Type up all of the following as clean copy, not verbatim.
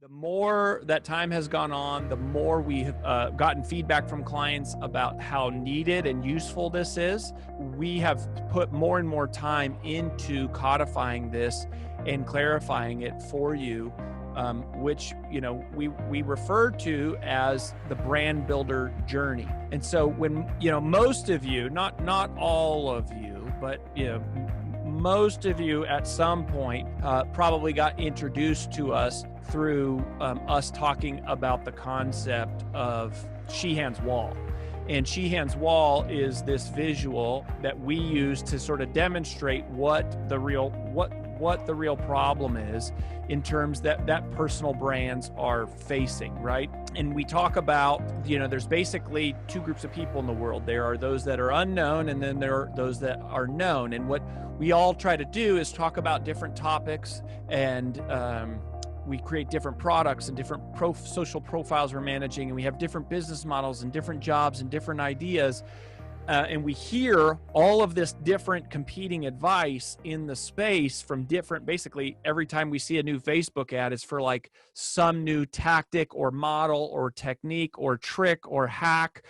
The more that time has gone on, the more we've gotten feedback from clients about how needed and useful this is. We have put more and more time into codifying this and clarifying it for you, which we refer to as the brand builder journey. And so when most of you, not all of you, but most of you at some point probably got introduced to us through us talking about the concept of Sheehan's Wall. And Sheehan's Wall is this visual that we use to sort of demonstrate what the real problem is in terms that personal brands are facing, right? And we talk about, there's basically two groups of people in the world. There are those that are unknown, and then there are those that are known. And what we all try to do is talk about different topics, and we create different products and different social profiles we're managing, and we have different business models and different jobs and different ideas. And we hear all of this different competing advice in the space from different, basically every time we see a new Facebook ad is for like some new tactic or model or technique or trick or hack.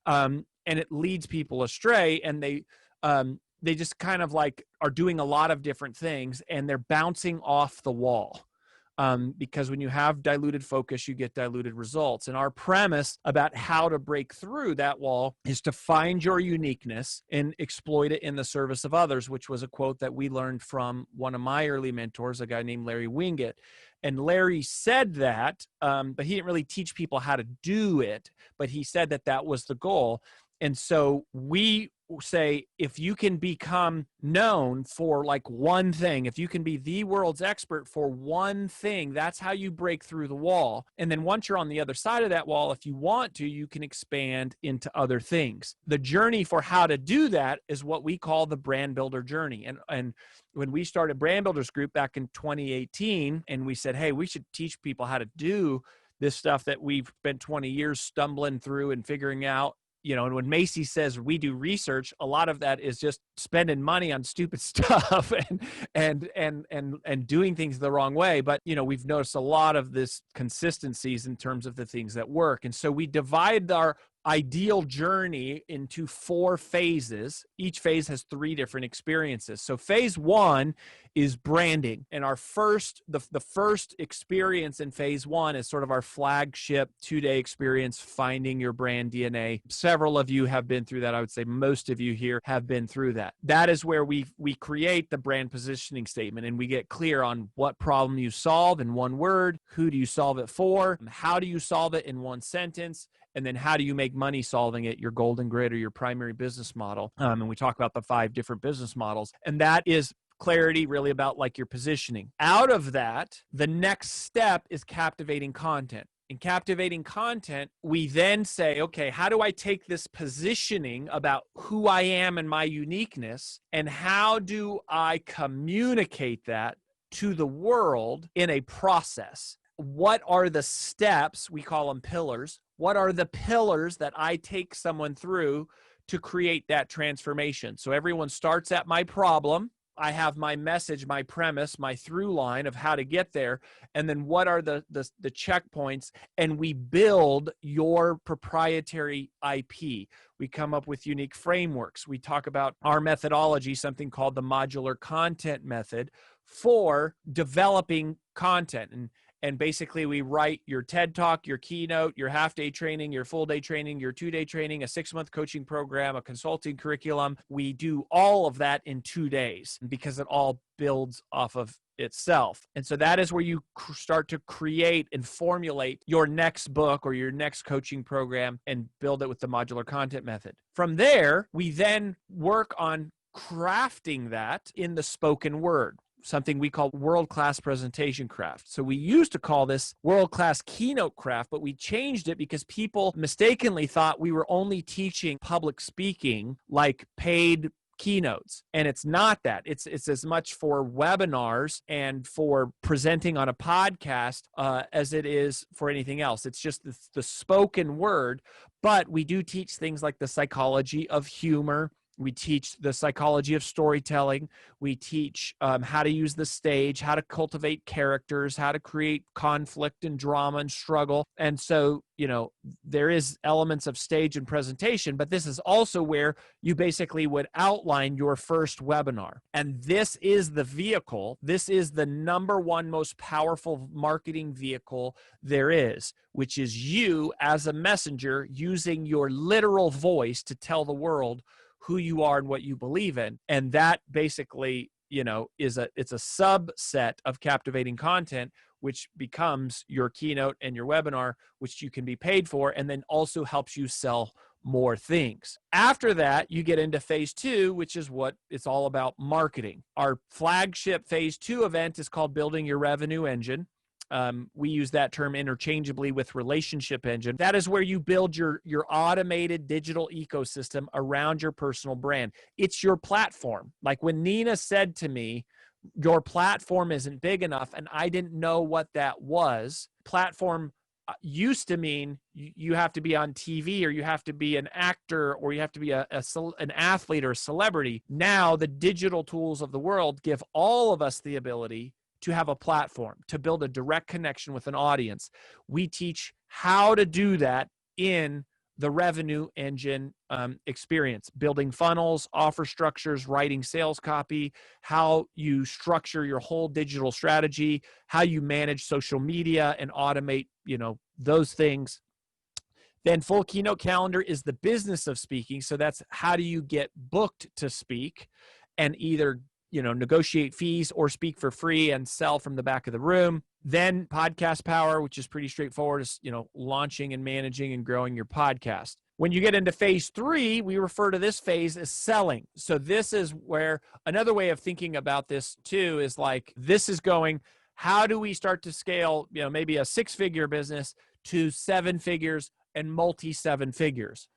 And it leads people astray, and they just kind of like are doing a lot of different things, and they're bouncing off the wall. Because when you have diluted focus, you get diluted results. And our premise about how to break through that wall is to find your uniqueness and exploit it in the service of others, which was a quote that we learned from one of my early mentors, a guy named Larry Winget. And Larry said that, but he didn't really teach people how to do it, but he said that was the goal. And so we say, if you can become known for like one thing, if you can be the world's expert for one thing, that's how you break through the wall. And then once you're on the other side of that wall, if you want to, you can expand into other things. The journey for how to do that is what we call the brand builder journey. And when we started Brand Builders Group back in 2018, and we said, hey, we should teach people how to do this stuff that we've spent 20 years stumbling through and figuring out. And when Macy says we do research, a lot of that is just spending money on stupid stuff and doing things the wrong way. But, we've noticed a lot of this consistencies in terms of the things that work. And so we divide our ideal journey into 4 phases. Each phase has 3 different experiences. So phase 1 is branding. And the first experience in phase 1 is sort of our flagship 2-day experience, finding your brand DNA. Several of you have been through that. I would say most of you here have been through that. That is where we create the brand positioning statement, and we get clear on what problem you solve in one word, who do you solve it for, how do you solve it in one sentence, and then how do you make money solving it, your golden grid or your primary business model. And we talk about the 5 different business models. And that is clarity really about like your positioning. Out of that, the next step is captivating content. In captivating content, we then say, okay, how do I take this positioning about who I am and my uniqueness, and how do I communicate that to the world in a process? What are the steps? We call them pillars. What are the pillars that I take someone through to create that transformation? So everyone starts at my problem. I have my message, my premise, my through line of how to get there. And then what are the checkpoints? And we build your proprietary IP. We come up with unique frameworks. We talk about our methodology, something called the modular content method, for developing content. And basically, we write your TED Talk, your Keynote, your half-day training, your full-day training, your 2-day training, a 6-month coaching program, a consulting curriculum. We do all of that in 2 days because it all builds off of itself. And so that is where you start to create and formulate your next book or your next coaching program and build it with the modular content method. From there, we then work on crafting that in the spoken word, something we call world-class presentation craft. So we used to call this world-class keynote craft, but we changed it because people mistakenly thought we were only teaching public speaking, like paid keynotes. And it's not that. It's as much for webinars and for presenting on a podcast as it is for anything else. It's just the spoken word, but we do teach things like the psychology of humor, We teach the psychology of storytelling. We teach how to use the stage, how to cultivate characters, how to create conflict and drama and struggle. And so, there is elements of stage and presentation, but this is also where you basically would outline your first webinar. And this is the vehicle. This is the number one most powerful marketing vehicle there is, which is you as a messenger using your literal voice to tell the world who you are and what you believe in. And that basically, it's a subset of captivating content, which becomes your keynote and your webinar, which you can be paid for, and then also helps you sell more things. After that, you get into phase 2, which is what it's all about, marketing. Our flagship phase 2 event is called Building Your Revenue Engine. We use that term interchangeably with relationship engine. That is where you build your automated digital ecosystem around your personal brand. It's your platform. Like when Nina said to me, your platform isn't big enough, and I didn't know what that was. Platform used to mean you have to be on TV, or you have to be an actor, or you have to be an athlete or a celebrity. Now the digital tools of the world give all of us the ability to have a platform, to build a direct connection with an audience. We teach how to do that in the revenue engine experience, building funnels, offer structures, writing sales copy, how you structure your whole digital strategy, how you manage social media and automate, those things. Then full keynote calendar is the business of speaking. So that's how do you get booked to speak and either negotiate fees or speak for free and sell from the back of the room. Then podcast power, which is pretty straightforward, is, launching and managing and growing your podcast. When you get into phase 3, we refer to this phase as selling. So this is where another way of thinking about this too is like, this is going, how do we start to scale, maybe a 6-figure business to 7 figures and multi-7 figures?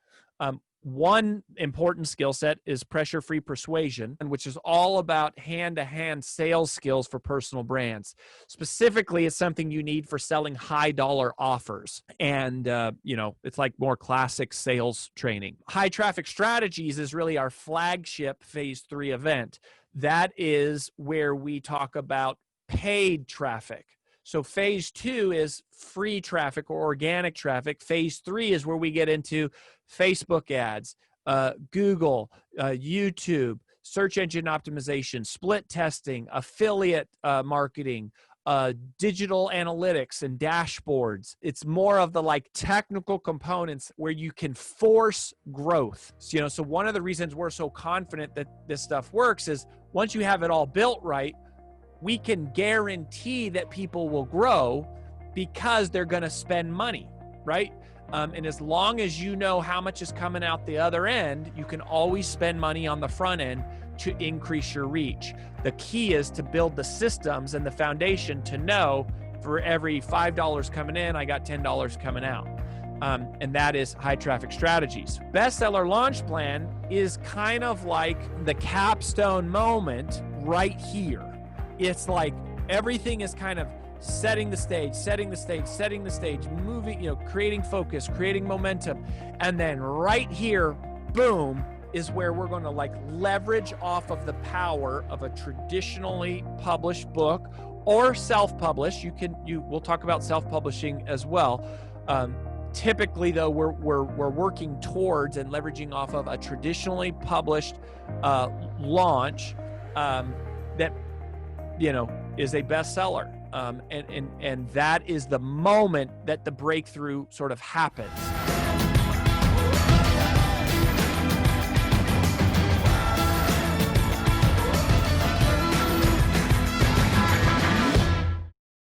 One important skill set is pressure-free persuasion, which is all about hand-to-hand sales skills for personal brands. Specifically, it's something you need for selling high-dollar offers. And, it's like more classic sales training. High traffic strategies is really our flagship phase 3 event. That is where we talk about paid traffic. So phase 2 is free traffic or organic traffic. Phase 3 is where we get into Facebook ads, Google, YouTube, search engine optimization, split testing, affiliate marketing, digital analytics and dashboards. It's more of the technical components where you can force growth. So one of the reasons we're so confident that this stuff works is once you have it all built right, we can guarantee that people will grow because they're going to spend money, right? And as long as you know how much is coming out the other end, you can always spend money on the front end to increase your reach. The key is to build the systems and the foundation to know for every $5 coming in, I got $10 coming out. And that is high traffic strategies. Bestseller launch plan is kind of like the capstone moment right here. It's like everything is kind of setting the stage, moving, creating focus, creating momentum. And then right here, boom, is where we're going to leverage off of the power of a traditionally published book or self-published. We'll talk about self-publishing as well. Typically though, we're working towards and leveraging off of a traditionally published launch that is a bestseller. And that is the moment that the breakthrough sort of happens.